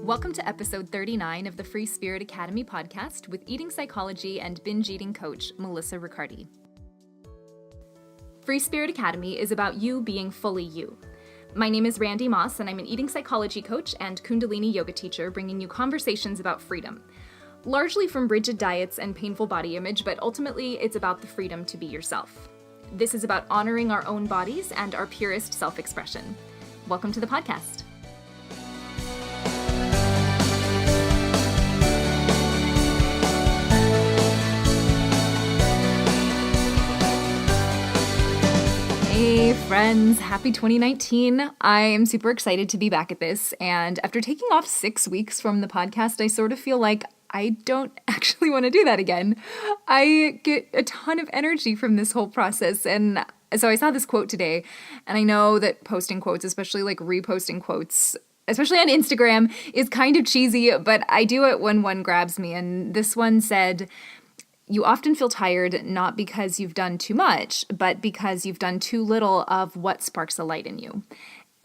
Welcome to episode 39 of the Free Spirit Academy podcast with eating psychology and binge eating coach, Melissa Riccardi. Free Spirit Academy is about you being fully you. My name is Randy Moss, and I'm an eating psychology coach and Kundalini yoga teacher, bringing you conversations about freedom. Largely from rigid diets and painful body image, but ultimately it's about the freedom to be yourself. This is about honoring our own bodies and our purest self-expression. Welcome to the podcast. Hey friends, happy 2019. I am super excited to be back at this, and after taking off 6 weeks from the podcast, I sort of feel like I don't actually want to do that again. I get a ton of energy from this whole process, and so I saw this quote today, and I know that posting quotes, especially like reposting quotes, especially on Instagram, is kind of cheesy, but I do it when one grabs me, and this one said, "You often feel tired not because you've done too much, but because you've done too little of what sparks a light in you."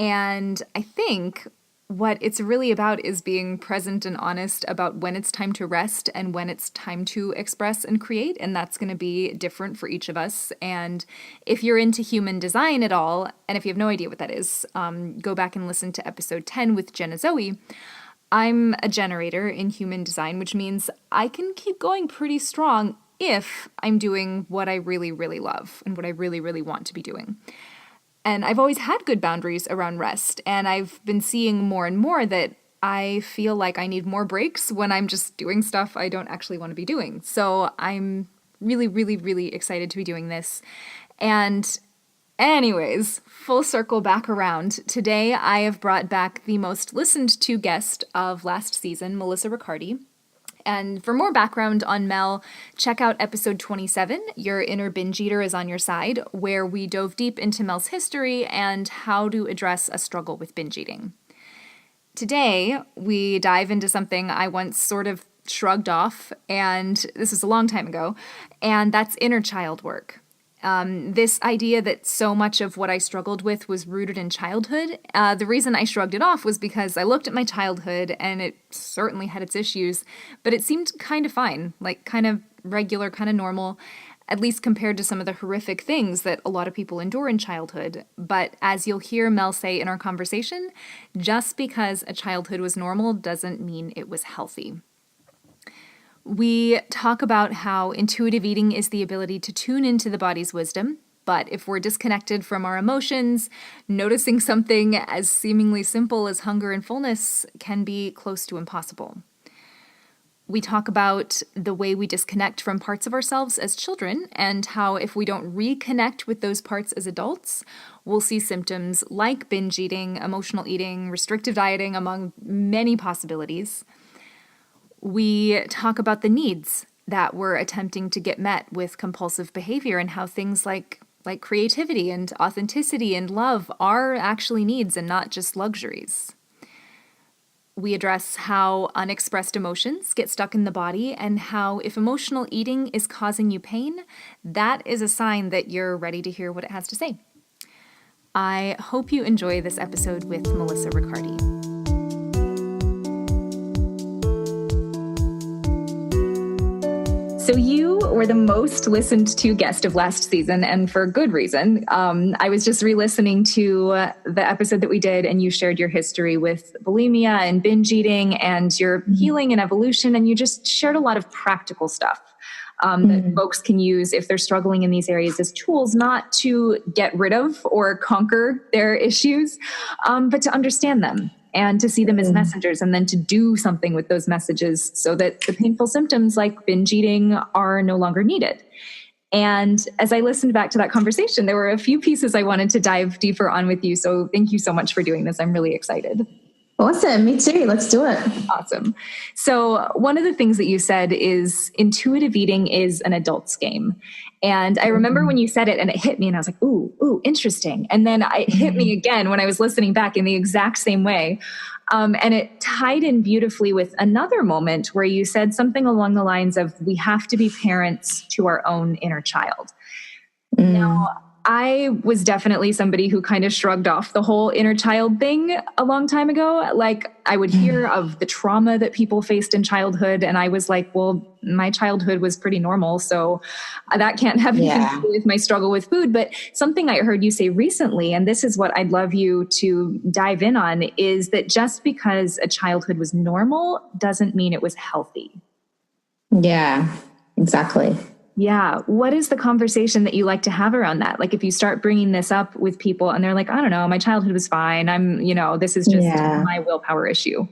And I think what it's really about is being present and honest about when it's time to rest and when it's time to express and create. And that's going to be different for each of us. And if you're into human design at all, and if you have no idea what that is, go back and listen to episode 10 with Jenna Zoe. I'm a generator in human design, which means I can keep going pretty strong if I'm doing what I really, really love and what I really, really want to be doing. And I've always had good boundaries around rest, and I've been seeing more and more that I feel like I need more breaks when I'm just doing stuff I don't actually want to be doing. So I'm really, really, really excited to be doing this. And anyways, full circle back around. Today, I have brought back the most listened to guest of last season, Melissa Riccardi. And for more background on Mel, check out episode 27, Your Inner Binge Eater is on Your Side, where we dove deep into Mel's history and how to address a struggle with binge eating. Today, we dive into something I once sort of shrugged off, and this was a long time ago, and that's inner child work. This idea that so much of what I struggled with was rooted in childhood. The reason I shrugged it off was because I looked at my childhood and it certainly had its issues, but it seemed kind of fine, like kind of regular, kind of normal, at least compared to some of the horrific things that a lot of people endure in childhood. But as you'll hear Mel say in our conversation, just because a childhood was normal doesn't mean it was healthy. We talk about how intuitive eating is the ability to tune into the body's wisdom, but if we're disconnected from our emotions, noticing something as seemingly simple as hunger and fullness can be close to impossible. We talk about the way we disconnect from parts of ourselves as children and how if we don't reconnect with those parts as adults, we'll see symptoms like binge eating, emotional eating, restrictive dieting, among many possibilities. We talk about the needs that we're attempting to get met with compulsive behavior and how things like creativity and authenticity and love are actually needs and not just luxuries. We address how unexpressed emotions get stuck in the body and how if emotional eating is causing you pain, that is a sign that you're ready to hear what it has to say. I hope you enjoy this episode with Melissa Riccardi. So you were the most listened to guest of last season, and for good reason. I was just re-listening to the episode that we did, and you shared your history with bulimia and binge eating and your healing and evolution, and you just shared a lot of practical stuff that folks can use if they're struggling in these areas as tools, not to get rid of or conquer their issues, but to understand them. And to see them as messengers and then to do something with those messages so that the painful symptoms like binge eating are no longer needed. And as I listened back to that conversation, there were a few pieces I wanted to dive deeper on with you. So thank you so much for doing this. I'm really excited. Awesome. Me too. Let's do it. Awesome. So one of the things that you said is intuitive eating is an adult's game. And I remember when you said it and it hit me and I was like, ooh, interesting. And then it hit me again when I was listening back in the exact same way. And it tied in beautifully with another moment where you said something along the lines of, we have to be parents to our own inner child. Now, I was definitely somebody who kind of shrugged off the whole inner child thing a long time ago. Like, I would hear of the trauma that people faced in childhood, and I was like, well, my childhood was pretty normal, so that can't have anything to do with my struggle with food. But something I heard you say recently, and this is what I'd love you to dive in on, is that just because a childhood was normal doesn't mean it was healthy. Yeah, exactly. Yeah. What is the conversation that you like to have around that? Like, if you start bringing this up with people and they're like, I don't know, my childhood was fine. This is just my willpower issue.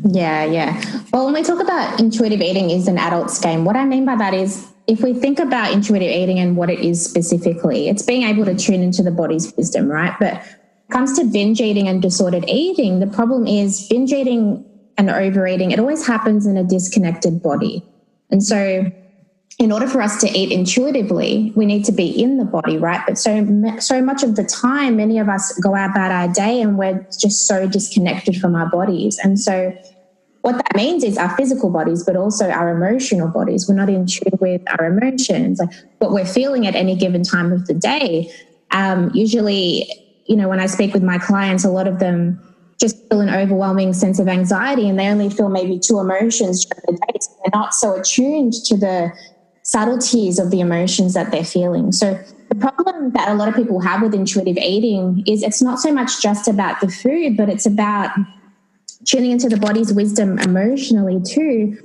Yeah. Well, when we talk about intuitive eating is an adult's game, what I mean by that is, if we think about intuitive eating and what it is specifically, it's being able to tune into the body's wisdom, right? But when it comes to binge eating and disordered eating, the problem is binge eating and overeating, it always happens in a disconnected body. And so in order for us to eat intuitively, we need to be in the body, right? But so much of the time, many of us go about our day and we're just so disconnected from our bodies. And so what that means is our physical bodies, but also our emotional bodies. We're not in tune with our emotions, like what we're feeling at any given time of the day. Usually, when I speak with my clients, a lot of them just feel an overwhelming sense of anxiety, and they only feel maybe two emotions during the day. So they're not so attuned to the subtleties of the emotions that they're feeling. So the problem that a lot of people have with intuitive eating is it's not so much just about the food, but it's about tuning into the body's wisdom emotionally too.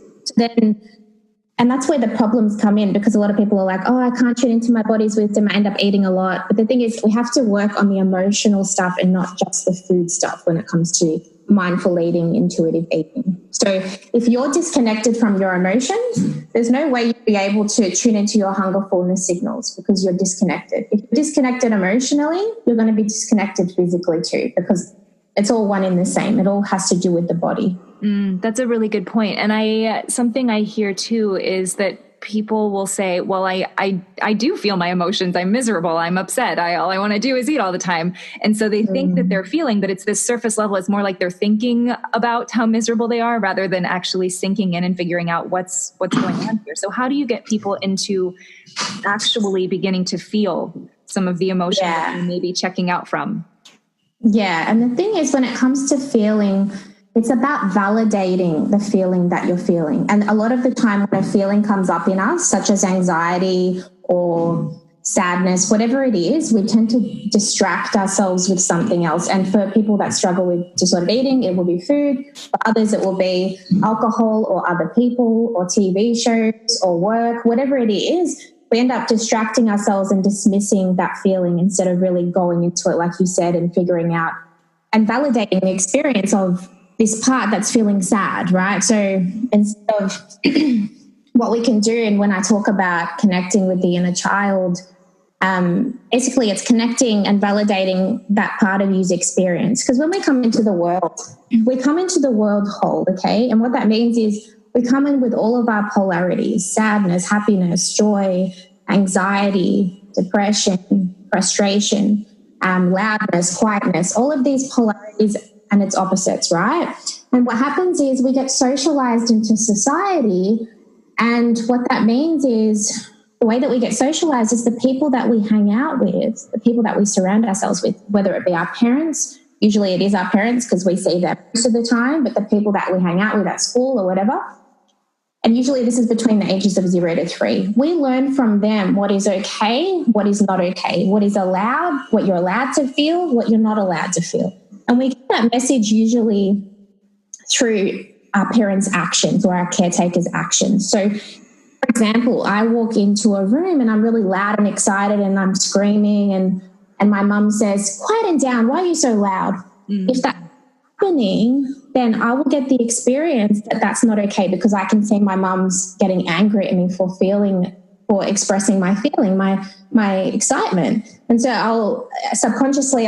And that's where the problems come in, because a lot of people are like, oh, I can't tune into my body's wisdom. I end up eating a lot. But the thing is, we have to work on the emotional stuff and not just the food stuff when it comes to mindful eating, intuitive eating. So if you're disconnected from your emotions, there's no way you'll be able to tune into your hunger, fullness signals, because you're disconnected. If you're disconnected emotionally, you're going to be disconnected physically too, because it's all one in the same. It all has to do with the body. That's a really good point. And something I hear too is that people will say, well, I do feel my emotions. I'm miserable. I'm upset. All I want to do is eat all the time. And so they think that they're feeling, but it's this surface level. It's more like they're thinking about how miserable they are rather than actually sinking in and figuring out what's going on here. So how do you get people into actually beginning to feel some of the emotions that you may be checking out from? Yeah. And the thing is, when it comes to feeling, it's about validating the feeling that you're feeling. And a lot of the time when a feeling comes up in us, such as anxiety or sadness, whatever it is, we tend to distract ourselves with something else. And for people that struggle with disordered eating, it will be food. For others, it will be alcohol or other people or TV shows or work, whatever it is. We end up distracting ourselves and dismissing that feeling instead of really going into it, like you said, and figuring out and validating the experience of this part that's feeling sad, right? So instead of what we can do, and when I talk about connecting with the inner child, basically it's connecting and validating that part of you's experience. Because when we come into the world whole, okay? And what that means is we come in with all of our polarities: sadness, happiness, joy, anxiety, depression, frustration, loudness, quietness, all of these polarities and its opposites, right? And what happens is we get socialized into society, and what that means is the way that we get socialized is the people that we hang out with, the people that we surround ourselves with, whether it be our parents. Usually it is our parents because we see them most of the time, but the people that we hang out with at school or whatever. And usually this is between the ages of 0 to 3. We learn from them what is okay, what is not okay, what is allowed, what you're allowed to feel, what you're not allowed to feel. And we get that message usually through our parents' actions or our caretakers' actions. So, for example, I walk into a room and I'm really loud and excited and I'm screaming and my mum says, "Quieten down, why are you so loud?" If that's happening, then I will get the experience that that's not okay, because I can see my mum's getting angry at me for expressing my feeling, my excitement. And so I'll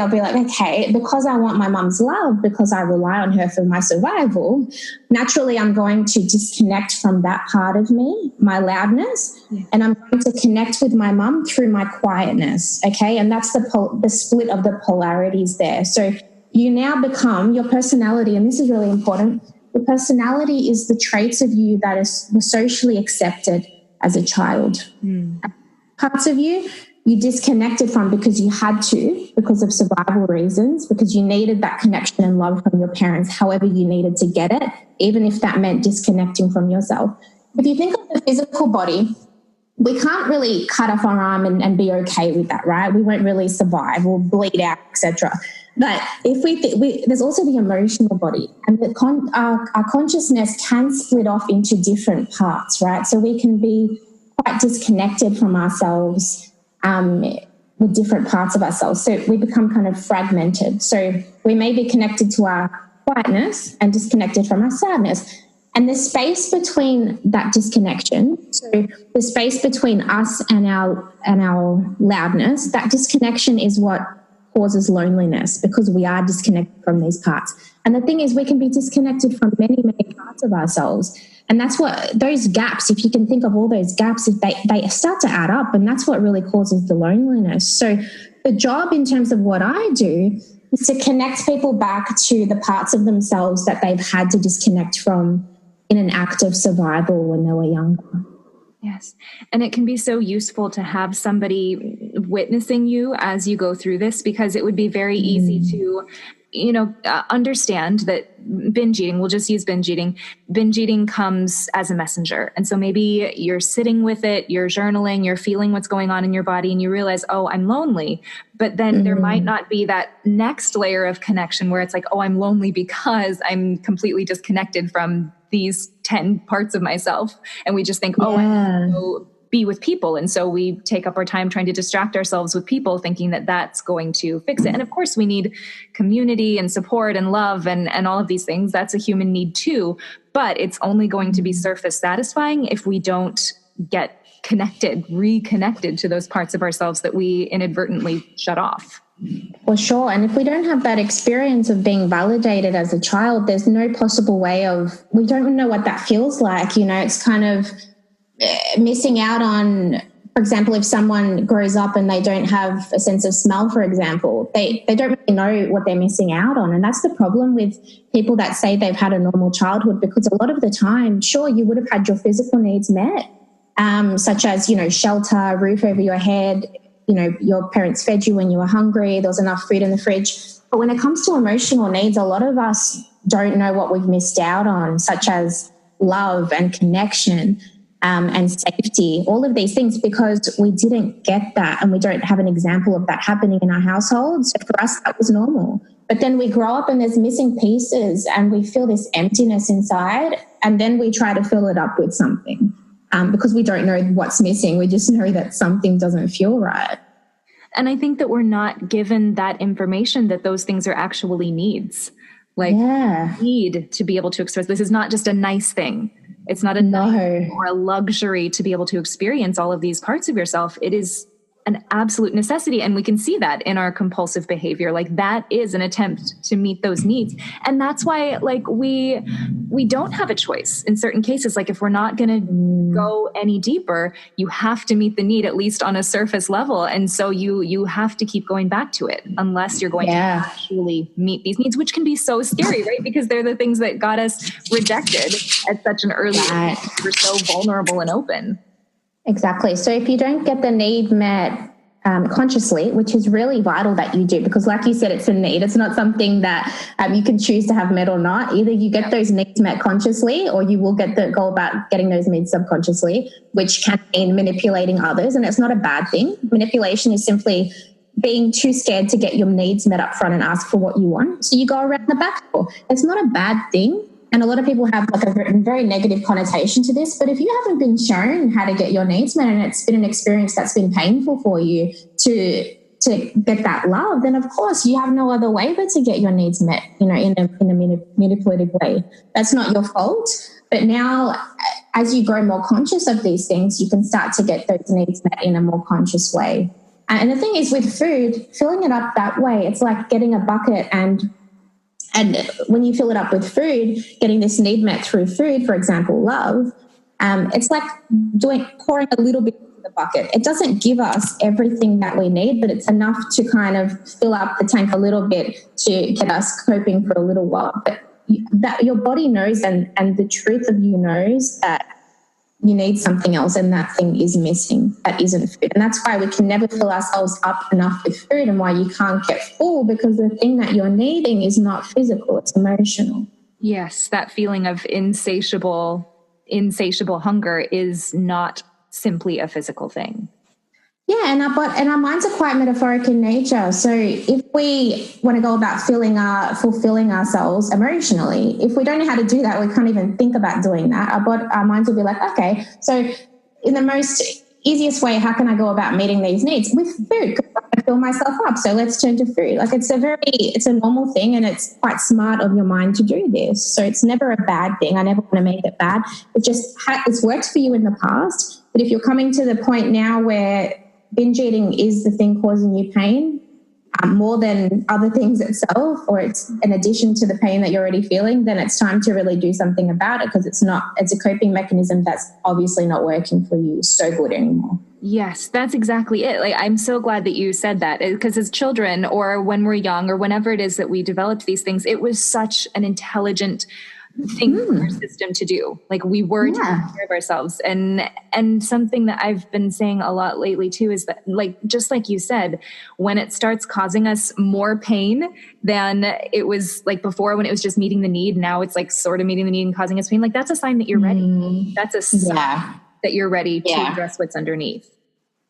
be like, okay, because I want my mum's love, because I rely on her for my survival, naturally I'm going to disconnect from that part of me, my loudness, and I'm going to connect with my mum through my quietness, okay? And that's the split of the polarities there. So you now become your personality, and this is really important. The personality is the traits of you that were socially accepted as a child. Parts of you you disconnected from because you had to, because of survival reasons, because you needed that connection and love from your parents, however you needed to get it, even if that meant disconnecting from yourself. If you think of the physical body, we can't really cut off our arm and be okay with that, right? We won't really survive. We'll bleed out, etc. But if there's also the emotional body, and our consciousness can split off into different parts, right? So we can be quite disconnected from ourselves with different parts of ourselves. So we become kind of fragmented. So we may be connected to our quietness and disconnected from our sadness. And the space between that disconnection, so the space between us and our loudness, that disconnection is what causes loneliness, because we are disconnected from these parts. And the thing is, we can be disconnected from many, many parts of ourselves. And that's what those gaps, if you can think of all those gaps, if they start to add up, and that's what really causes the loneliness. So the job in terms of what I do is to connect people back to the parts of themselves that they've had to disconnect from in an act of survival when they were younger. Yes. And it can be so useful to have somebody witnessing you as you go through this, because it would be very easy to, understand that binge eating, we'll just use binge eating. Binge eating comes as a messenger. And so maybe you're sitting with it, you're journaling, you're feeling what's going on in your body, and you realize, oh, I'm lonely. But then there might not be that next layer of connection where it's like, oh, I'm lonely because I'm completely disconnected from these 10 parts of myself. And we just think, oh, I have to go be with people. And so we take up our time trying to distract ourselves with people, thinking that that's going to fix it. And of course we need community and support and love and all of these things. That's a human need too, but it's only going to be surface satisfying if we don't get reconnected to those parts of ourselves that we inadvertently shut off. For sure. And if we don't have that experience of being validated as a child, there's no possible way we don't know what that feels like. It's kind of missing out on, for example, if someone grows up and they don't have a sense of smell, for example, they don't really know what they're missing out on. And that's the problem with people that say they've had a normal childhood, because a lot of the time, sure, you would have had your physical needs met, such as, shelter, roof over your head, your parents fed you when you were hungry, there was enough food in the fridge. But when it comes to emotional needs, a lot of us don't know what we've missed out on, such as love and connection and safety, all of these things, because we didn't get that and we don't have an example of that happening in our household. So for us, that was normal. But then we grow up and there's missing pieces and we feel this emptiness inside, and then we try to fill it up with something. Because we don't know what's missing. We just know that something doesn't feel right. And I think that we're not given that information that those things are actually needs. Need to be able to express. This is not just a nice thing. It's not or a luxury to be able to experience all of these parts of yourself. It is an absolute necessity. And we can see that in our compulsive behavior. That is an attempt to meet those needs. And that's why we don't have a choice in certain cases. If we're not going to go any deeper, you have to meet the need, at least on a surface level. And so you have to keep going back to it unless you're going to actually meet these needs, which can be so scary, right? Because they're the things that got us rejected at such an early age. We're so vulnerable and open. Exactly. So if you don't get the need met consciously, which is really vital that you do, because like you said, it's a need. It's not something that you can choose to have met or not. Either you get those needs met consciously, or you will go about getting those needs subconsciously, which can mean manipulating others. And it's not a bad thing. Manipulation is simply being too scared to get your needs met up front and ask for what you want. So you go around the back door. It's not a bad thing. And a lot of people have a very negative connotation to this. But if you haven't been shown how to get your needs met, and it's been an experience that's been painful for you to get that love, then of course you have no other way but to get your needs met, in a manipulative way. That's not your fault. But now, as you grow more conscious of these things, you can start to get those needs met in a more conscious way. And the thing is, with food, filling it up that way, it's like getting a bucket and when you fill it up with food, getting this need met through food, for example, love, it's like pouring a little bit into the bucket. It doesn't give us everything that we need, but it's enough to kind of fill up the tank a little bit to get us coping for a little while. But that your body knows, and the truth of you knows that you need something else, and that thing is missing. That isn't food. And that's why we can never fill ourselves up enough with food, and why you can't get full, because the thing that you're needing is not physical, it's emotional. Yes, that feeling of insatiable hunger is not simply a physical thing. Yeah, and our minds are quite metaphoric in nature. So if we want to go about fulfilling ourselves emotionally, if we don't know how to do that, we can't even think about doing that. Our minds will be like, okay, so in the most easiest way, how can I go about meeting these needs? With food, because I fill myself up. So let's turn to food. Like it's a normal thing, and it's quite smart of your mind to do this. So it's never a bad thing. I never want to make it bad. It's worked for you in the past. But if you're coming to the point now where binge eating is the thing causing you pain, more than other things itself, or it's an addition to the pain that you're already feeling, then it's time to really do something about it, because it's a coping mechanism that's obviously not working for you so good anymore. Yes, that's exactly it. Like, I'm so glad that you said that, because as children, or when we're young, or whenever it is that we developed these things, it was such an intelligent thing for our system to do. Like, we were taking care of ourselves. And something that I've been saying a lot lately too is that, like, just like you said, when it starts causing us more pain than it was like before, when it was just meeting the need, now it's like sort of meeting the need and causing us pain. Like, that's a sign that you're ready. That's a sign that you're ready to address what's underneath.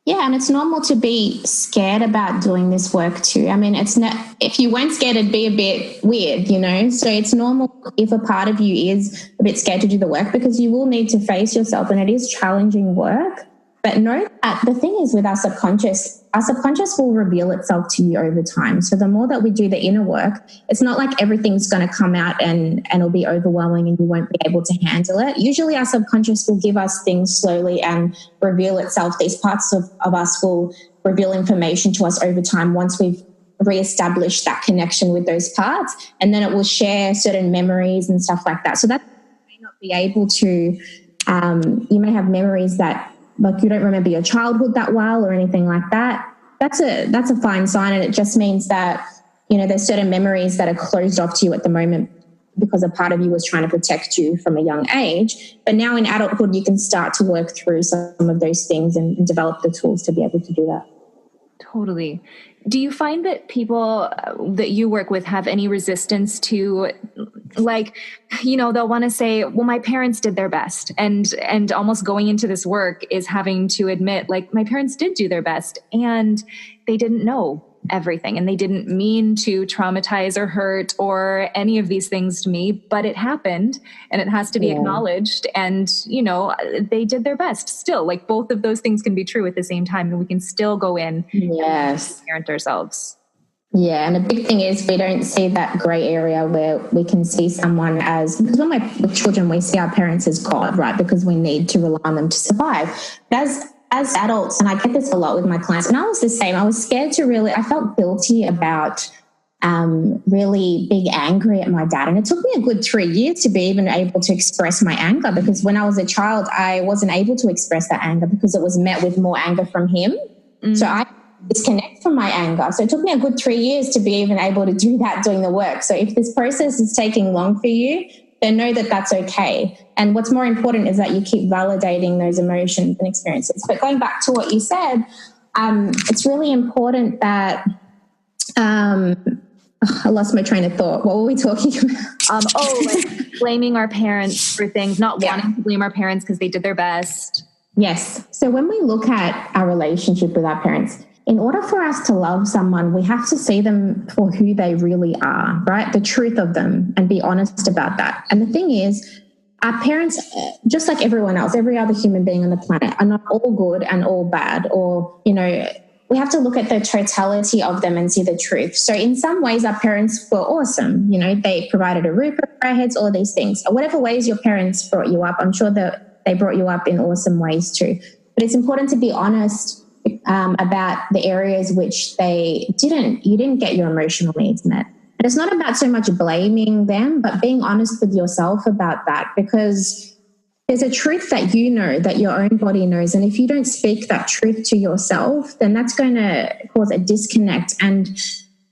Yeah, and it's normal to be scared about doing this work too. I mean, it's not, if you weren't scared, it'd be a bit weird, you know? So it's normal if a part of you is a bit scared to do the work, because you will need to face yourself, and it is challenging work. But know that the thing is with our subconscious will reveal itself to you over time. So the more that we do the inner work, it's not like everything's going to come out and it'll be overwhelming and you won't be able to handle it. Usually our subconscious will give us things slowly and reveal itself. These parts of us will reveal information to us over time once we've reestablished that connection with those parts, and then it will share certain memories and stuff like that. So that you may not be able to, you may have memories that, like, you don't remember your childhood that well or anything like that. That's a fine sign, and it just means that, you know, there's certain memories that are closed off to you at the moment because a part of you was trying to protect you from a young age. But now in adulthood, you can start to work through some of those things and develop the tools to be able to do that. Totally. Do you find that people that you work with have any resistance to, like, you know, they'll want to say, well, my parents did their best, and almost going into this work is having to admit, like, my parents did do their best and they didn't know everything, and they didn't mean to traumatize or hurt or any of these things to me, but it happened and it has to be acknowledged. And, you know, they did their best still. Like, both of those things can be true at the same time, and we can still go in and parent ourselves. Yeah, and a big thing is we don't see that grey area where we can see someone as, because when we're with children, we see our parents as God, right? Because we need to rely on them to survive. But as adults, and I get this a lot with my clients, and I was the same. I was scared to I felt guilty about really being angry at my dad. And it took me a good 3 years to be even able to express my anger, because when I was a child, I wasn't able to express that anger because it was met with more anger from him. So I disconnect from my anger. So it took me a good 3 years to be even able to do that, doing the work. So if this process is taking long for you, then know that that's okay. And what's more important is that you keep validating those emotions and experiences. But going back to what you said, it's really important that I lost my train of thought. What were we talking about? Like blaming our parents for things, not wanting to blame our parents because they did their best. Yes. So when we look at our relationship with our parents, in order for us to love someone, we have to see them for who they really are, right? The truth of them, and be honest about that. And the thing is, our parents, just like everyone else, every other human being on the planet, are not all good and all bad, or, you know, we have to look at the totality of them and see the truth. So in some ways, our parents were awesome. You know, they provided a roof over our heads, all these things. Whatever ways your parents brought you up, I'm sure that they brought you up in awesome ways too. But it's important to be honest about the areas which you didn't get your emotional needs met. And it's not about so much blaming them, but being honest with yourself about that, because there's a truth that you know, that your own body knows. And if you don't speak that truth to yourself, then that's going to cause a disconnect. And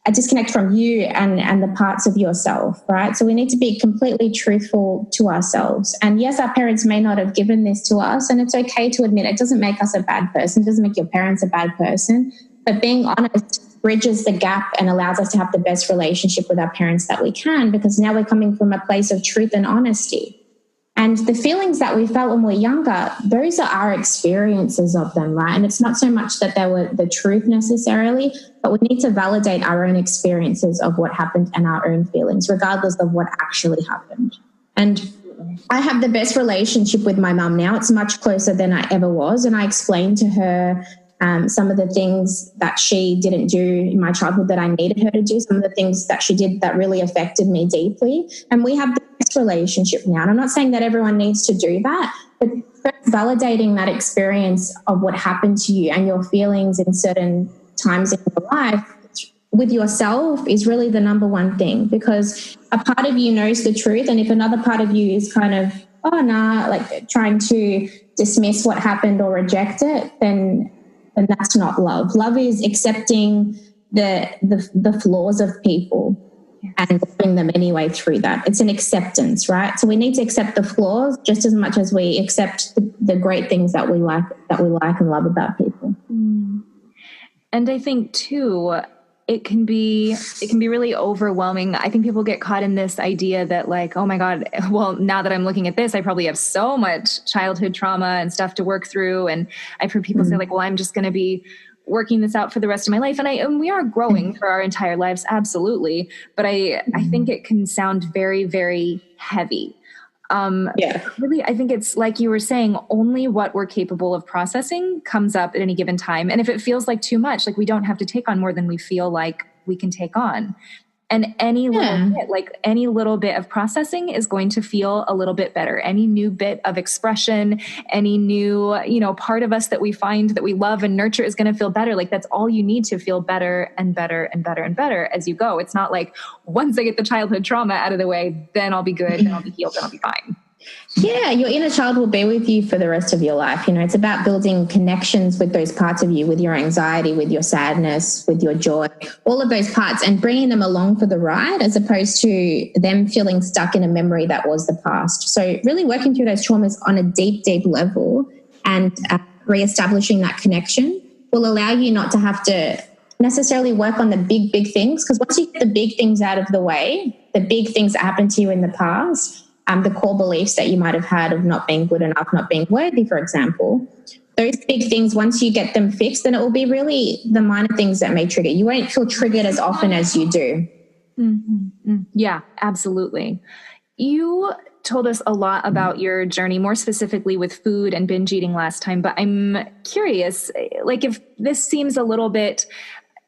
a disconnect from you and the parts of yourself, right? So we need to be completely truthful to ourselves. And yes, our parents may not have given this to us, and it's okay to admit it doesn't make us a bad person. It doesn't make your parents a bad person. But being honest bridges the gap and allows us to have the best relationship with our parents that we can, because now we're coming from a place of truth and honesty. And the feelings that we felt when we were younger, those are our experiences of them, right? And it's not so much that they were the truth necessarily, but we need to validate our own experiences of what happened and our own feelings, regardless of what actually happened. And I have the best relationship with my mum now. It's much closer than I ever was. And I explained to her some of the things that she didn't do in my childhood that I needed her to do, some of the things that she did that really affected me deeply. And we have the best relationship now. And I'm not saying that everyone needs to do that, but validating that experience of what happened to you and your feelings in certain times in your life with yourself is really the number one thing, because a part of you knows the truth. And if another part of you is kind of, oh, nah, like trying to dismiss what happened or reject it, then that's not love. Love is accepting the flaws of people and loving them anyway through that. It's an acceptance, right? So we need to accept the flaws just as much as we accept the great things that we like and love about people. And I think too, it can be really overwhelming. I think people get caught in this idea that like, oh my God, well, now that I'm looking at this, I probably have so much childhood trauma and stuff to work through. And I've heard people say like, well, I'm just going to be working this out for the rest of my life. And we are growing for our entire lives. Absolutely. But I think it can sound very, very heavy. Really, I think it's like you were saying, only what we're capable of processing comes up at any given time. And if it feels like too much, like we don't have to take on more than we feel like we can take on. And any little bit of processing is going to feel a little bit better. Any new bit of expression, any new, part of us that we find that we love and nurture is going to feel better. Like that's all you need to feel better and better and better and better as you go. It's not like once I get the childhood trauma out of the way, then I'll be good, then I'll be healed, then I'll be fine. Yeah, your inner child will be with you for the rest of your life. It's about building connections with those parts of you, with your anxiety, with your sadness, with your joy, all of those parts, and bringing them along for the ride as opposed to them feeling stuck in a memory that was the past. So really working through those traumas on a deep, deep level and reestablishing that connection will allow you not to have to necessarily work on the big, big things, because once you get the big things out of the way, the big things that happened to you in the past, the core beliefs that you might have had of not being good enough, not being worthy, for example, those big things, once you get them fixed, then it will be really the minor things that may trigger. You won't feel triggered as often as you do. Mm-hmm. Yeah, absolutely. You told us a lot about your journey, more specifically with food and binge eating last time, but I'm curious, like if this seems a little bit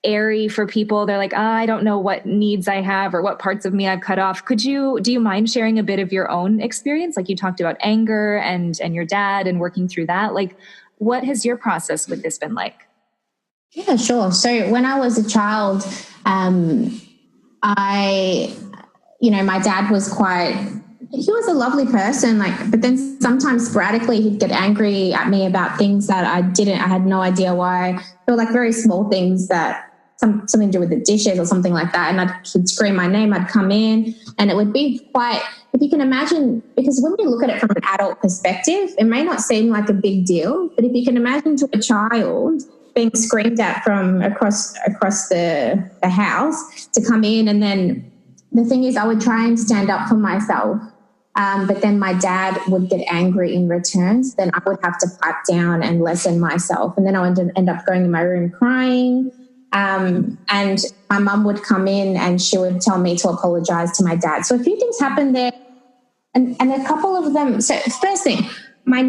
airy for people, they're like, I don't know what needs I have or what parts of me I've cut off. Do you mind sharing a bit of your own experience? Like you talked about anger and your dad and working through that. Like what has your process with this been like? Yeah, sure. So when I was a child, my dad was he was a lovely person, but then sometimes sporadically he'd get angry at me about things that I had no idea why. They were like very small things that something to do with the dishes or something like that. And he'd scream my name, I'd come in, and it would be quite, if you can imagine, because when we look at it from an adult perspective, it may not seem like a big deal, but if you can imagine to a child being screamed at from across the house to come in, and then the thing is I would try and stand up for myself. But then my dad would get angry in return. So then I would have to pipe down and lessen myself. And then I would end up going in my room crying. And my mum would come in and she would tell me to apologize to my dad. So a few things happened there. And a couple of them. So first thing, my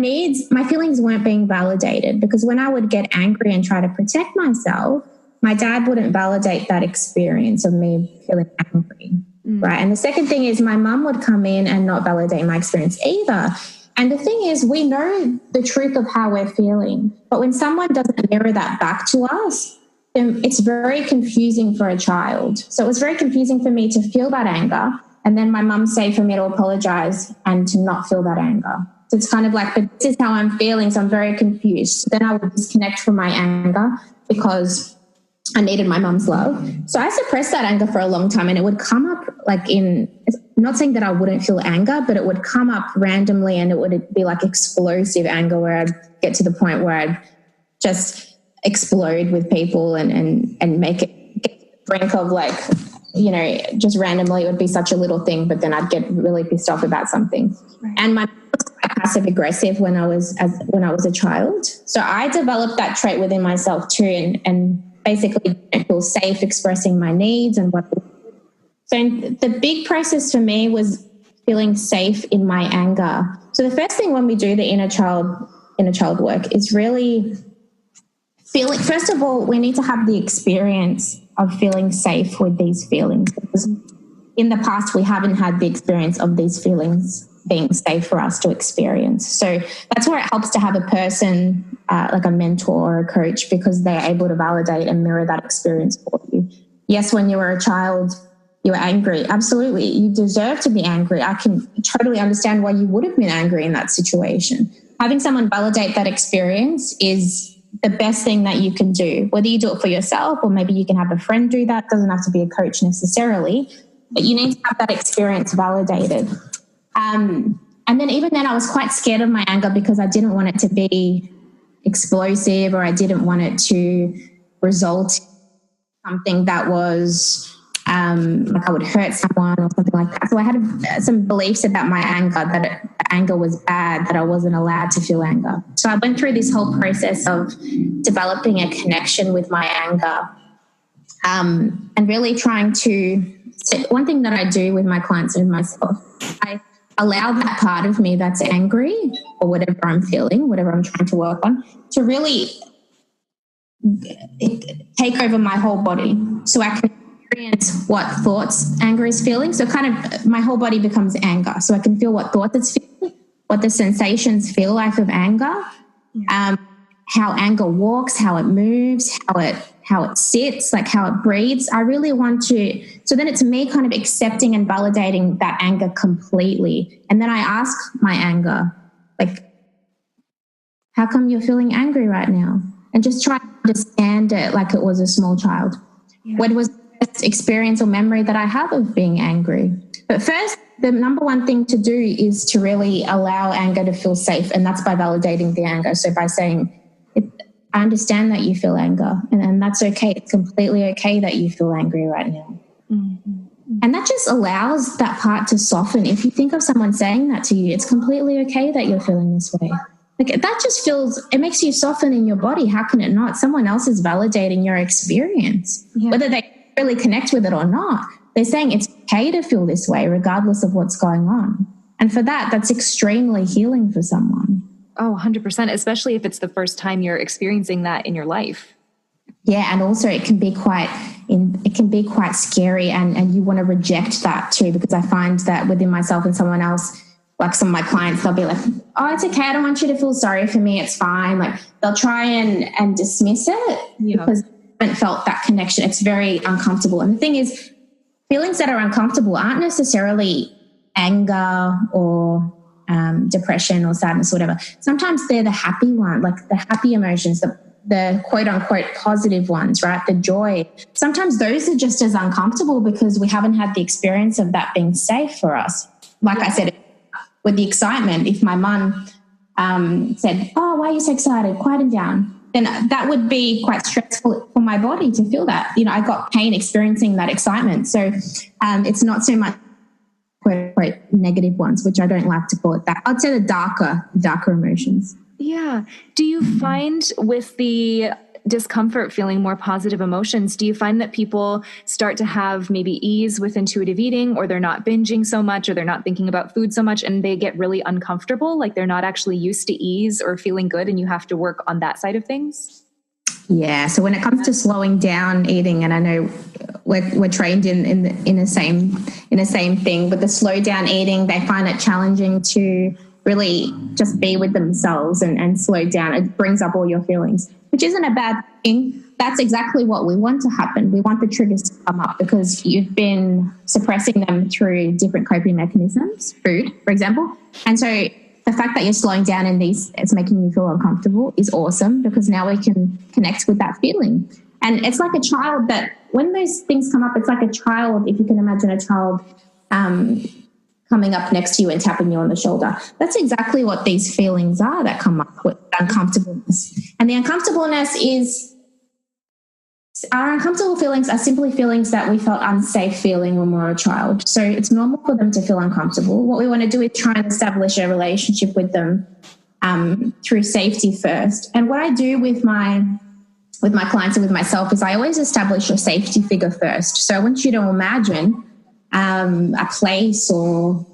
feelings weren't being validated, because when I would get angry and try to protect myself, my dad wouldn't validate that experience of me feeling angry. Right. And the second thing is my mum would come in and not validate my experience either. And the thing is, we know the truth of how we're feeling, but when someone doesn't mirror that back to us, then it's very confusing for a child. So it was very confusing for me to feel that anger, and then my mum say for me to apologize and to not feel that anger. So it's kind of like, but this is how I'm feeling, so I'm very confused. So then I would disconnect from my anger because I needed my mum's love. So I suppressed that anger for a long time, and it would come up like I'm not saying that I wouldn't feel anger, but it would come up randomly, and it would be like explosive anger where I'd get to the point where I'd just explode with people and make it get to the brink of like, you know, just randomly it would be such a little thing, but then I'd get really pissed off about something. Right. And my was quite passive aggressive when I was a child. So I developed that trait within myself too, and basically didn't feel safe expressing my needs and what. So the big process for me was feeling safe in my anger. So the first thing when we do the inner child work is really feeling. First of all, we need to have the experience of feeling safe with these feelings, because in the past we haven't had the experience of these feelings being safe for us to experience. So that's where it helps to have a person like a mentor or a coach, because they're able to validate and mirror that experience for you. Yes, when you were a child, you were angry. Absolutely. You deserve to be angry. I can totally understand why you would have been angry in that situation. Having someone validate that experience is the best thing that you can do, whether you do it for yourself or maybe you can have a friend do that. It doesn't have to be a coach necessarily, but you need to have that experience validated. And then even then I was quite scared of my anger because I didn't want it to be explosive, or I didn't want it to result in something that was like I would hurt someone or something like that. So I had some beliefs about my anger, that anger was bad, that I wasn't allowed to feel anger. So I went through this whole process of developing a connection with my anger, and really trying to, one thing that I do with my clients and myself, I allow that part of me that's angry or whatever I'm feeling, whatever I'm trying to work on, to really take over my whole body, so I can experience what thoughts anger is feeling. So kind of my whole body becomes anger, so I can feel what thoughts it's feeling, what the sensations feel like of anger, how anger walks, how it moves, how it sits, like how it breathes. I really want to, so then it's me kind of accepting and validating that anger completely. And then I ask my anger, like, how come you're feeling angry right now? And just try to understand it like it was a small child. Yeah. What was the best experience or memory that I have of being angry? But first, the number one thing to do is to really allow anger to feel safe. And that's by validating the anger. So by saying, I understand that you feel anger, and that's okay. It's completely okay that you feel angry right now. Mm-hmm. And that just allows that part to soften. If you think of someone saying that to you, it's completely okay that you're feeling this way. Like that just feels, it makes you soften in your body. How can it not? Someone else is validating your experience, whether they really connect with it or not. They're saying it's okay to feel this way regardless of what's going on. And for that, that's extremely healing for someone. Oh, 100%, especially if it's the first time you're experiencing that in your life. Yeah, and also it can be quite scary, and you want to reject that too, because I find that within myself and someone else, like some of my clients, they'll be like, oh, it's okay, I don't want you to feel sorry for me, it's fine. Like they'll try and dismiss it because they haven't felt that connection. It's very uncomfortable. And the thing is, feelings that are uncomfortable aren't necessarily anger or depression or sadness or whatever. Sometimes they're the happy one, like the happy emotions, the quote unquote positive ones, right? The joy. Sometimes those are just as uncomfortable because we haven't had the experience of that being safe for us. Like I said, with the excitement, if my mum said, oh, why are you so excited? Quieten down. Then that would be quite stressful for my body to feel that. You know, I got pain experiencing that excitement. So it's not so much quote negative ones, which I don't like to call it that. I'd say the darker emotions. Yeah. Do you find with the discomfort feeling more positive emotions, do you find that people start to have maybe ease with intuitive eating, or they're not binging so much, or they're not thinking about food so much, and they get really uncomfortable, like they're not actually used to ease or feeling good, and you have to work on that side of things? Yeah. So when it comes to slowing down eating, and I know we're trained in the same thing, but the slow down eating, they find it challenging to really just be with themselves and slow down. It brings up all your feelings, which isn't a bad thing. That's exactly what we want to happen. We want the triggers to come up because you've been suppressing them through different coping mechanisms, food, for example. And so the fact that you're slowing down in these, it's making you feel uncomfortable, is awesome, because now we can connect with that feeling. And it's like a child that when those things come up, it's like a child, if you can imagine a child coming up next to you and tapping you on the shoulder. That's exactly what these feelings are that come up with uncomfortableness. And the uncomfortableness is, our uncomfortable feelings are simply feelings that we felt unsafe feeling when we were a child. So it's normal for them to feel uncomfortable. What we want to do is try and establish a relationship with them through safety first. And what I do with my clients and with myself is I always establish a safety figure first. So I want you to imagine a place or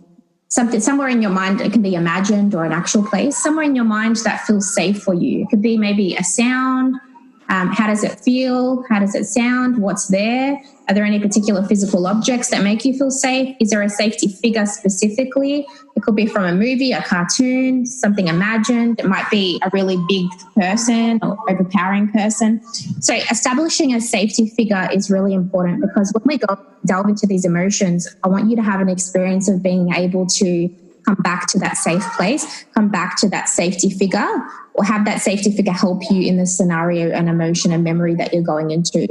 something somewhere in your mind. It can be imagined or an actual place somewhere in your mind that feels safe for you. It could be maybe a sound. How does it feel? How does it sound? What's there? Are there any particular physical objects that make you feel safe? Is there a safety figure specifically? It could be from a movie, a cartoon, something imagined. It might be a really big person or overpowering person. So establishing a safety figure is really important, because when we delve into these emotions, I want you to have an experience of being able to come back to that safe place, come back to that safety figure, or have that safety figure help you in the scenario and emotion and memory that you're going into.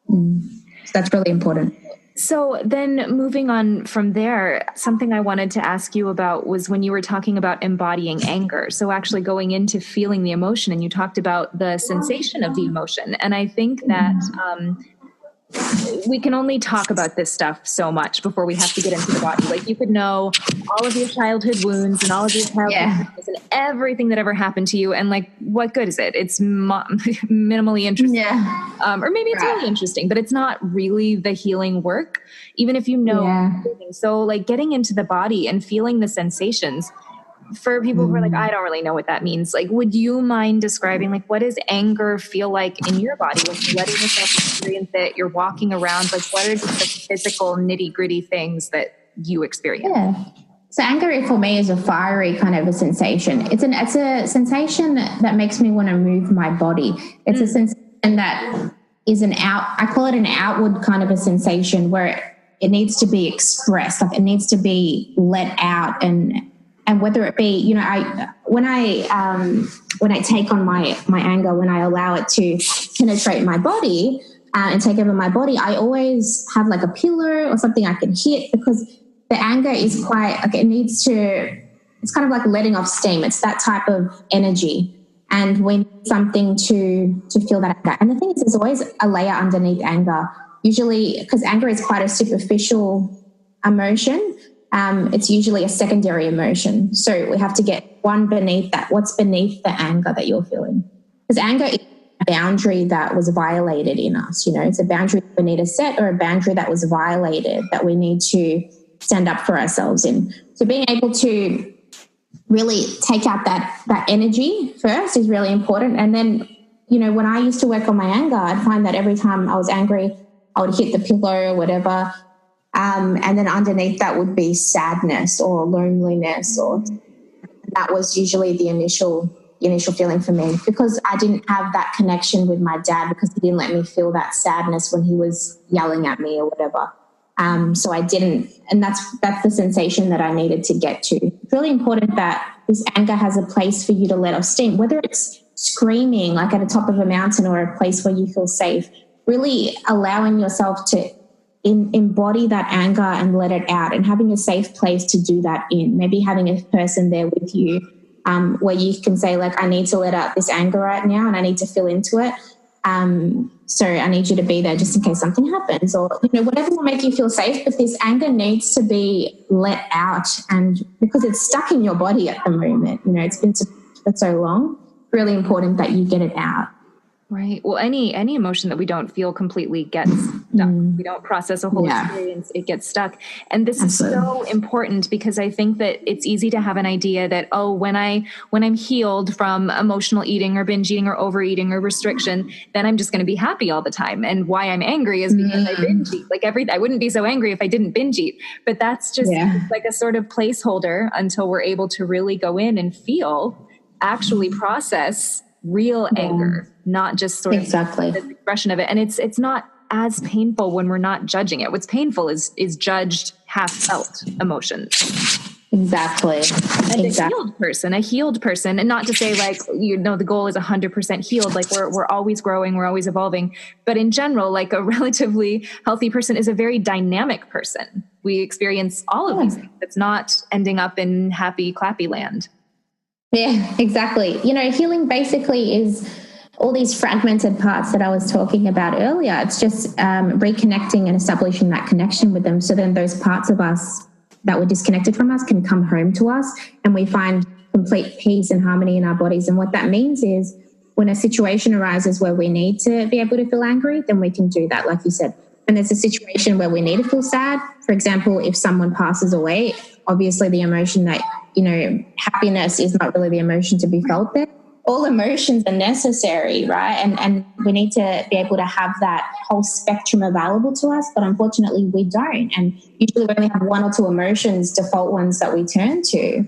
So that's really important. So then moving on from there, something I wanted to ask you about was when you were talking about embodying anger. So actually going into feeling the emotion, and you talked about the sensation of the emotion. And I think that we can only talk about this stuff so much before we have to get into the body. Like, you could know all of your childhood wounds and all of your childhood traumas and everything that ever happened to you. And like, what good is it? It's minimally interesting. Or maybe it's really interesting, but it's not really the healing work, even if you know everything. So like getting into the body and feeling the sensations, for people who are like, I don't really know what that means. Like, would you mind describing, like, what does anger feel like in your body when you're letting yourself experience it? You're walking around, like, what are just the physical nitty gritty things that you experience? Yeah. So anger for me is a fiery kind of a sensation. It's a sensation that makes me want to move my body. It's a sensation that is I call it an outward kind of a sensation where it needs to be expressed, like it needs to be let out. And whether it be, you know, when I take on my anger, when I allow it to penetrate my body and take over my body, I always have like a pillow or something I can hit, because the anger is quite, like, it's kind of like letting off steam. It's that type of energy. And we need something to feel that anger. And the thing is, there's always a layer underneath anger, usually, because anger is quite a superficial emotion. It's usually a secondary emotion. So we have to get one beneath that. What's beneath the anger that you're feeling? Because anger is a boundary that was violated in us. You know, it's a boundary we need to set, or a boundary that was violated that we need to stand up for ourselves in. So being able to really take out that energy first is really important. And then, you know, when I used to work on my anger, I'd find that every time I was angry, I would hit the pillow or whatever. And then underneath that would be sadness or loneliness, or that was usually the initial feeling for me, because I didn't have that connection with my dad, because he didn't let me feel that sadness when he was yelling at me or whatever. So I didn't, and that's the sensation that I needed to get to. It's really important that this anger has a place for you to let off steam, whether it's screaming like at the top of a mountain or a place where you feel safe, really allowing yourself to embody that anger and let it out, and having a safe place to do that in. Maybe having a person there with you where you can say, like, I need to let out this anger right now and I need to feel into it. So I need you to be there just in case something happens, or, you know, whatever will make you feel safe. But this anger needs to be let out, and because it's stuck in your body at the moment, you know, it's been for so long, really important that you get it out. Right. Well, any emotion that we don't feel completely gets stuck. We don't process a whole experience. It gets stuck. And this is so important, because I think that it's easy to have an idea that, oh, when I'm healed from emotional eating or binge eating or overeating or restriction, then I'm just going to be happy all the time. And why I'm angry is because I binge eat. Like I wouldn't be so angry if I didn't binge eat. But that's just like a sort of placeholder until we're able to really go in and feel, actually process real anger, not just sort of the expression of it. And it's not as painful when we're not judging it. What's painful is judged, half felt emotions. Exactly. And a healed person, and not to say like, the goal is 100% healed. Like we're always growing, we're always evolving. But in general, like a relatively healthy person is a very dynamic person. We experience all of these things. It's not ending up in happy clappy land. Yeah, exactly. Healing basically is all these fragmented parts that I was talking about earlier. It's just reconnecting and establishing that connection with them. So then those parts of us that were disconnected from us can come home to us, and we find complete peace and harmony in our bodies. And what that means is when a situation arises where we need to be able to feel angry, then we can do that, like you said. And there's a situation where we need to feel sad. For example, if someone passes away, obviously the emotion that, happiness is not really the emotion to be felt there. All emotions are necessary, right? And we need to be able to have that whole spectrum available to us, but unfortunately we don't. And usually we only have one or two emotions, default ones that we turn to,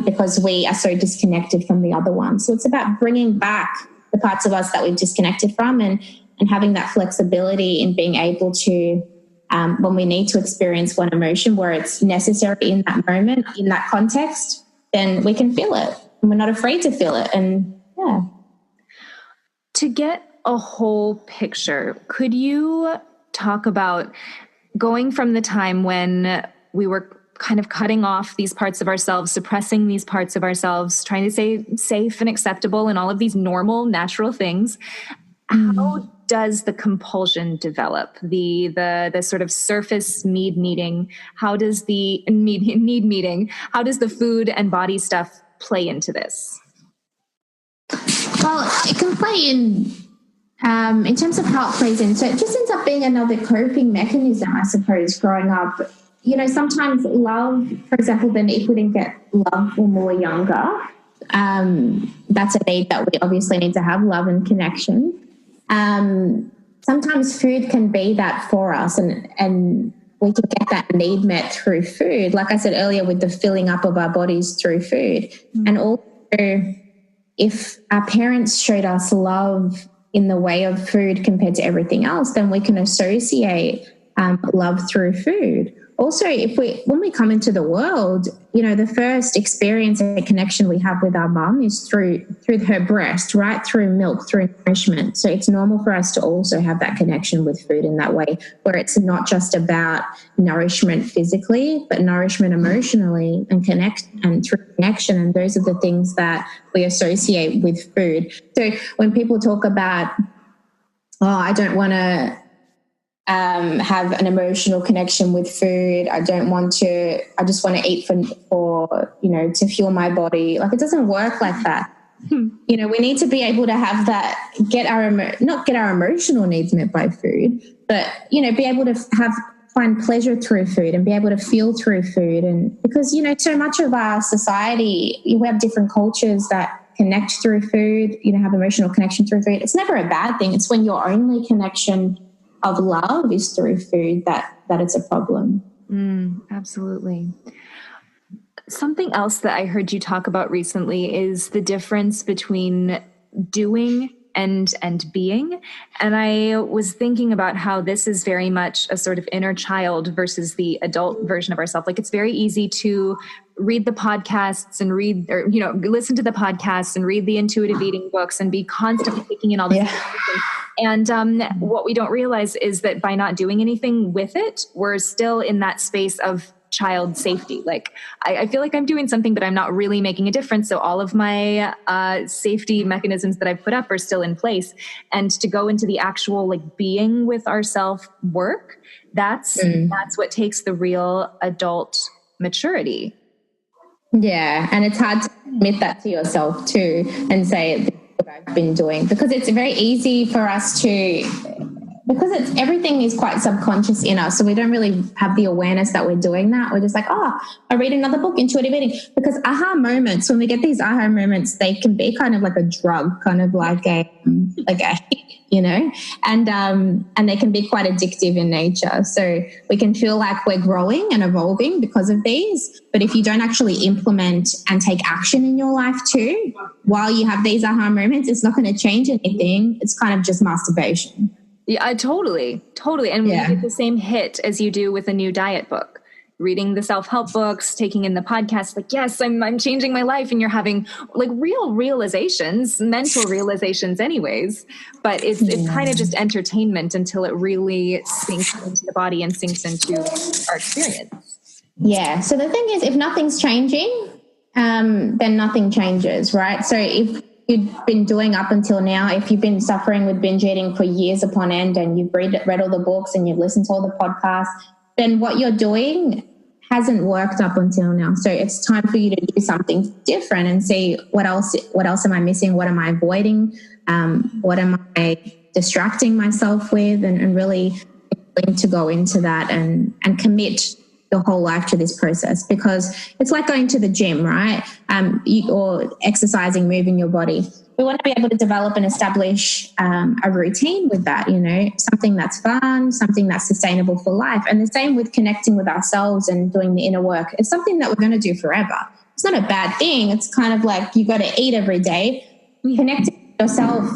because we are so disconnected from the other ones. So it's about bringing back the parts of us that we've disconnected from, and having that flexibility in being able to, when we need to experience one emotion where it's necessary in that moment, in that context, then we can feel it. And we're not afraid to feel it. And yeah. To get a whole picture, could you talk about going from the time when we were kind of cutting off these parts of ourselves, suppressing these parts of ourselves, trying to stay safe and acceptable and all of these normal, natural things? How does the compulsion develop? The sort of surface need meeting? How does the need meeting? How does the food and body stuff play into this? Well, it can play in terms of how it plays in. So it just ends up being another coping mechanism, I suppose, growing up. Sometimes love, for example, then if we didn't get love when we were younger, that's a need that we obviously need to have, love and connection. Sometimes food can be that for us, and we can get that need met through food. Like I said earlier, with the filling up of our bodies through food. And also, if our parents showed us love in the way of food compared to everything else, then we can associate love through food. Also, when we come into the world, the first experience and connection we have with our mum is through her breast, right? Through milk, through nourishment. So it's normal for us to also have that connection with food in that way, where it's not just about nourishment physically, but nourishment emotionally and through connection. And those are the things that we associate with food. So when people talk about, I don't want to have an emotional connection with food. I just want to eat for to fuel my body. Like, it doesn't work like that. We need to be able to have that, not get our emotional needs met by food, but, be able to find pleasure through food and be able to feel through food. And because, so much of our society, we have different cultures that connect through food, have emotional connection through food. It's never a bad thing. It's when your only connection of love is through food that it's a problem. Absolutely. Something else that I heard you talk about recently is the difference between doing and being. And I was thinking about how this is very much a sort of inner child versus the adult version of ourselves. Like, it's very easy to read the podcasts and listen to the podcasts and read the intuitive eating books and be constantly taking in all this information. And what we don't realize is that by not doing anything with it, we're still in that space of child safety. Like, I feel like I'm doing something, but I'm not really making a difference. So all of my safety mechanisms that I've put up are still in place. And to go into the actual being with ourself work, that's what takes the real adult maturity. Yeah, and it's hard to admit that to yourself too and say, this is what I've been doing, because it's very easy for us because everything is quite subconscious in us, so we don't really have the awareness that we're doing that. We're just like, I read another book, intuitive eating, because aha moments, when we get these aha moments, they can be kind of like a drug, kind of like a and they can be quite addictive in nature. So we can feel like we're growing and evolving because of these, but if you don't actually implement and take action in your life too, while you have these aha moments, it's not going to change anything. It's kind of just masturbation. Yeah, totally. And you get the same hit as you do with a new diet book. reading the self-help books, taking in the podcast, like, yes, I'm changing my life. And you're having like real realizations, mental realizations anyways, but it's kind of just entertainment until it really sinks into the body and sinks into our experience. Yeah. So the thing is, if nothing's changing, then nothing changes, right? So if you've been doing up until now, if you've been suffering with binge eating for years upon end and you've read all the books and you've listened to all the podcasts, then what you're doing hasn't worked up until now. So it's time for you to do something different and see what else am I missing? What am I avoiding? What am I distracting myself with? And really willing to go into that and commit your whole life to this process, because it's like going to the gym, right? Or exercising, moving your body. We want to be able to develop and establish a routine with that, something that's fun, something that's sustainable for life. And the same with connecting with ourselves and doing the inner work. It's something that we're going to do forever. It's not a bad thing. It's kind of like you got to eat every day. Connecting with yourself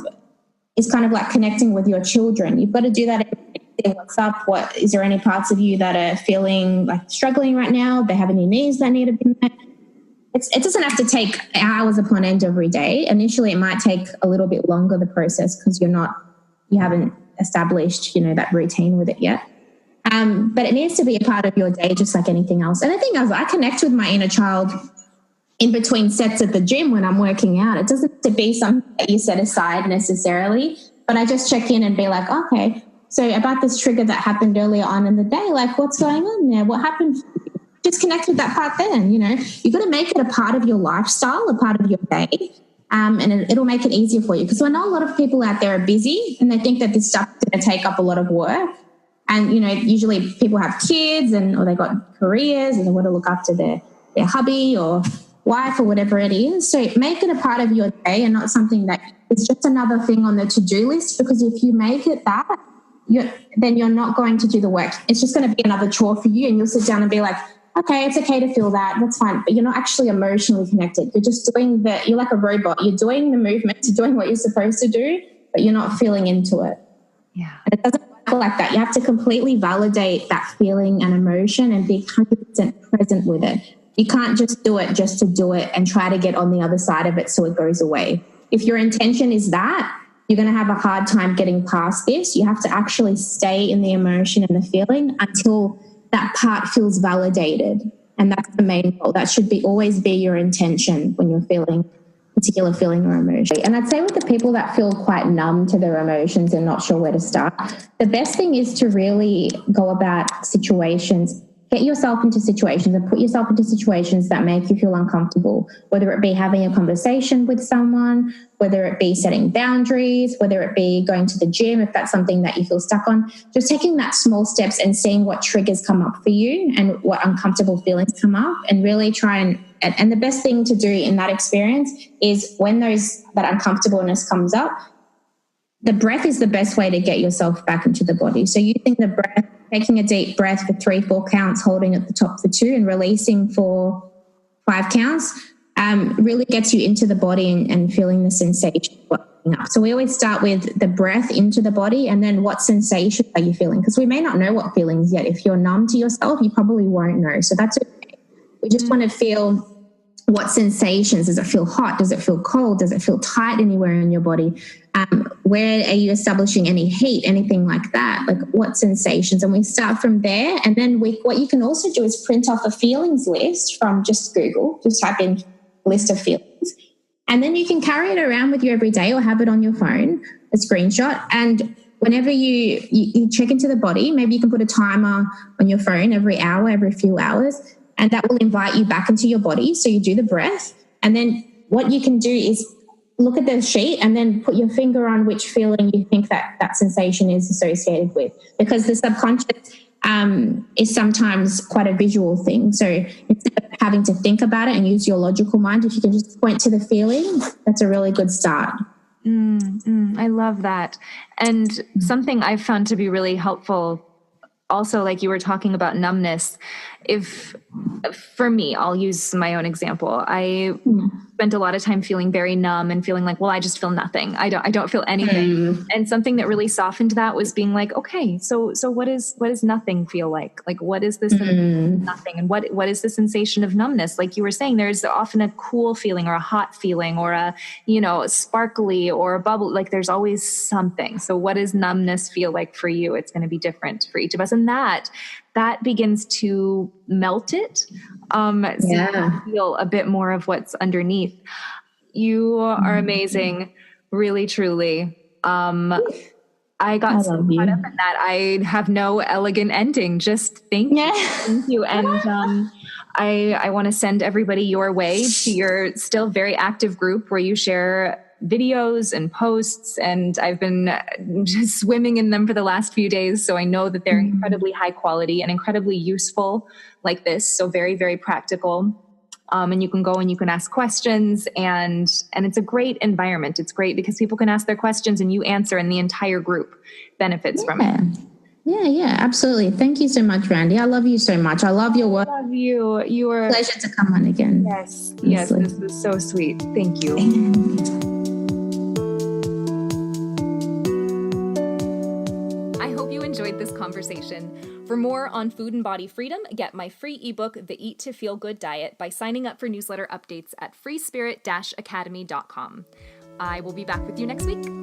is kind of like connecting with your children. You've got to do that every day. What's up? What is there any parts of you that are feeling like struggling right now? They have any needs that need to be met? It doesn't have to take hours upon end every day. Initially, it might take a little bit longer, the process, because you haven't established, that routine with it yet. But it needs to be a part of your day, just like anything else. And the thing is, I connect with my inner child in between sets at the gym when I'm working out. It doesn't have to be something that you set aside necessarily, but I just check in and be like, okay, so about this trigger that happened earlier on in the day, like what's going on there? What happened? Just connect with that part then, You've got to make it a part of your lifestyle, a part of your day, and it'll make it easier for you. Because I know a lot of people out there are busy and they think that this stuff is going to take up a lot of work. And, usually people have kids or they got careers and they want to look after their hubby or wife or whatever it is. So make it a part of your day and not something that is just another thing on the to-do list, because if you make it that, then you're not going to do the work. It's just going to be another chore for you, and you'll sit down and be like, okay, it's okay to feel that. That's fine. But you're not actually emotionally connected. You're just you're like a robot. You're doing the movements, you're doing what you're supposed to do, but you're not feeling into it. Yeah. And it doesn't work like that. You have to completely validate that feeling and emotion and be 100% present with it. You can't just do it just to do it and try to get on the other side of it so it goes away. If your intention is that, you're going to have a hard time getting past this. You have to actually stay in the emotion and the feeling until that part feels validated. And that's the main goal. That should always be your intention when you're feeling a particular feeling or emotion. And I'd say with the people that feel quite numb to their emotions and not sure where to start, the best thing is to really go about situations. Get yourself into situations and put yourself into situations that make you feel uncomfortable, whether it be having a conversation with someone, whether it be setting boundaries, whether it be going to the gym, if that's something that you feel stuck on. Just taking that small steps and seeing what triggers come up for you and what uncomfortable feelings come up, and really try and the best thing to do in that experience is when that uncomfortableness comes up, the breath is the best way to get yourself back into the body. So using the breath, taking a deep breath for 3-4 counts, holding at the top for 2 and releasing for 5 counts, really gets you into the body and feeling the sensation. So we always start with the breath into the body and then what sensation are you feeling? Because we may not know what feelings yet. If you're numb to yourself, you probably won't know. So that's okay. We just want to feel what sensations. Does it feel hot? Does it feel cold? Does it feel tight anywhere in your body? Where are you establishing any heat, anything like that? Like what sensations? And we start from there. And then what you can also do is print off a feelings list from just Google, just type in list of feelings. And then you can carry it around with you every day or have it on your phone, a screenshot. And whenever you check into the body, maybe you can put a timer on your phone every hour, every few hours, and that will invite you back into your body. So you do the breath. And then what you can do is look at the sheet and then put your finger on which feeling you think that sensation is associated with, because the subconscious is sometimes quite a visual thing. So instead of having to think about it and use your logical mind, if you can just point to the feeling, that's a really good start. I love that. And something I've found to be really helpful also, like you were talking about numbness, if for me, I'll use my own example. I spent a lot of time feeling very numb and feeling like, well, I just feel nothing. I don't feel anything. And something that really softened that was being like, okay, so what does nothing feel like? Like, what is this nothing? And what is the sensation of numbness? Like you were saying, there's often a cool feeling or a hot feeling or a, sparkly or a bubble. Like there's always something. So what does numbness feel like for you? It's going to be different for each of us. And that begins to melt it. So you can feel a bit more of what's underneath. You are amazing, really, truly. I got so caught up in that. I have no elegant ending. Just thank you. Thank you. And I want to send everybody your way to your still very active group where you share videos and posts. And I've been just swimming in them for the last few days. So I know that they're incredibly high quality and incredibly useful like this. So very, very practical. And you can go and you can ask questions, and it's a great environment. It's great because people can ask their questions and you answer, and the entire group benefits from it. Yeah, absolutely. Thank you so much, Randy. I love you so much. I love your work. I love you. You are a pleasure to come on again. Yes, this is so sweet. Thank you. I hope you enjoyed this conversation. For more on food and body freedom, get my free ebook, The Eat to Feel Good Diet, by signing up for newsletter updates at freespirit-academy.com. I will be back with you next week.